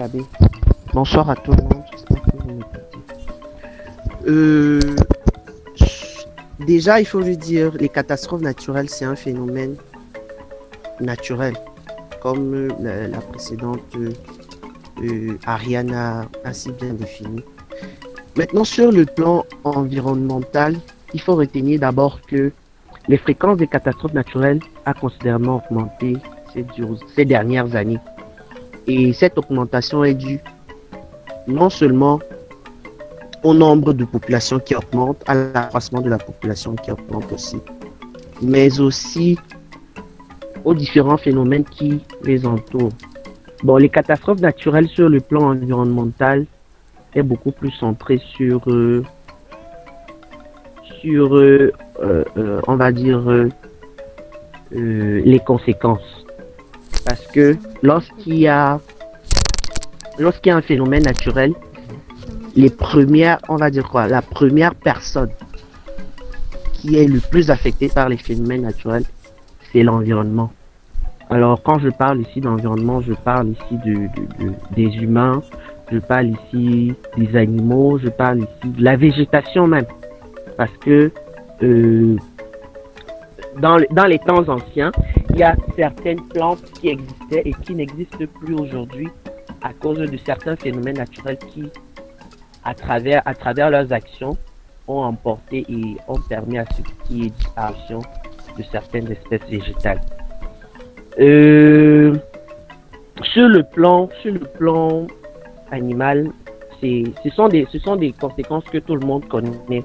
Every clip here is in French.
Kabé. Bonsoir à tout le monde, j'espère que vous m'écoutez. Euh, Déjà, il faut lui dire, les catastrophes naturelles, c'est un phénomène naturel, comme la précédente Ariane a si bien défini. Maintenant, sur le plan environnemental, il faut retenir d'abord que les fréquences des catastrophes naturelles a considérablement augmenté ces dernières années. Et cette augmentation est due non seulement au nombre de populations qui augmente, à l'accroissement de la population qui augmente aussi, mais aussi aux différents phénomènes qui les entourent. Bon, les catastrophes naturelles sur le plan environnemental est beaucoup plus centré sur on va dire, les conséquences. Parce que lorsqu'il y a un phénomène naturel, les premières, on va dire quoi, la première personne qui est le plus affectée par les phénomènes naturels, c'est l'environnement. Alors, quand je parle ici d'environnement, je parle ici des humains, je parle ici des animaux, je parle ici de la végétation même. Parce que dans les temps anciens, il y a certaines plantes qui existaient et qui n'existent plus aujourd'hui à cause de certains phénomènes naturels qui, à travers leurs actions, ont emporté et ont permis à ce qui est disparition de certaines espèces végétales. Euh, sur le plan animal, ce sont des conséquences que tout le monde connaît.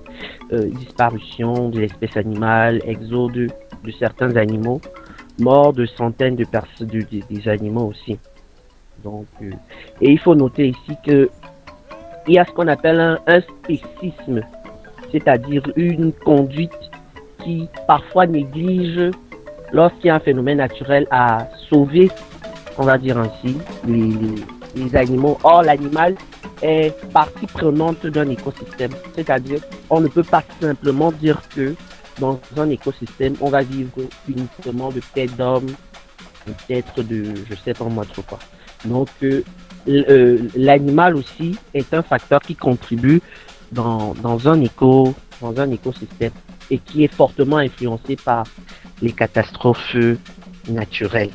Disparition de l'espèce animale, exode de certains animaux, mort de centaines de personnes, des animaux aussi. Donc, et il faut noter ici que il y a ce qu'on appelle un spécisme, c'est-à-dire une conduite qui parfois néglige lorsqu'il y a un phénomène naturel à sauver, on va dire ainsi, les animaux. Or, l'animal est partie prenante d'un écosystème. C'est-à-dire, on ne peut pas simplement dire que dans un écosystème, on va vivre uniquement de peut-être d'hommes, peut-être de, je sais pas moi trop quoi. Donc, l'animal aussi est un facteur qui contribue dans un écosystème et qui est fortement influencé par les catastrophes naturelles.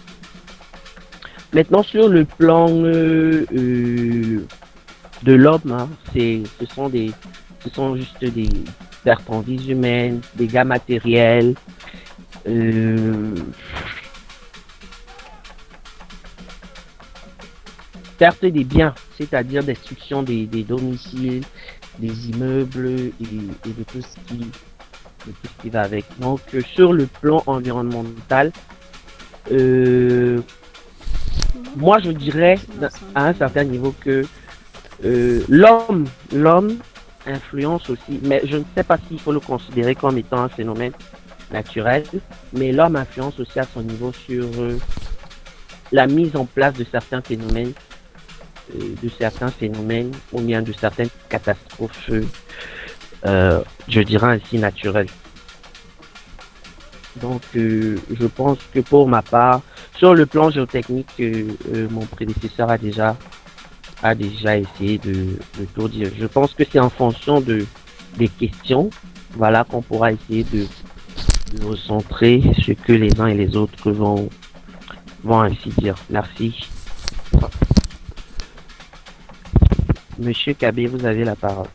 Maintenant, sur le plan de l'homme, hein, ce sont juste des pertes en vie humaine, dégâts matériels, euh, perte des biens, c'est-à-dire destruction des domiciles, des immeubles et de tout ce qui va avec. Donc, sur le plan environnemental, euh, moi je dirais à un certain niveau que l'homme influence aussi, mais je ne sais pas s'il faut le considérer comme étant un phénomène naturel, mais l'homme influence aussi à son niveau sur la mise en place de certains phénomènes ou bien de certaines catastrophes, je dirais ainsi naturelles. Donc, je pense que pour ma part, sur le plan géotechnique, mon prédécesseur a déjà essayé de tout dire. Je pense que c'est en fonction des questions, voilà, qu'on pourra essayer de recentrer ce que les uns et les autres vont ainsi dire. Merci. Monsieur Kabé, vous avez la parole.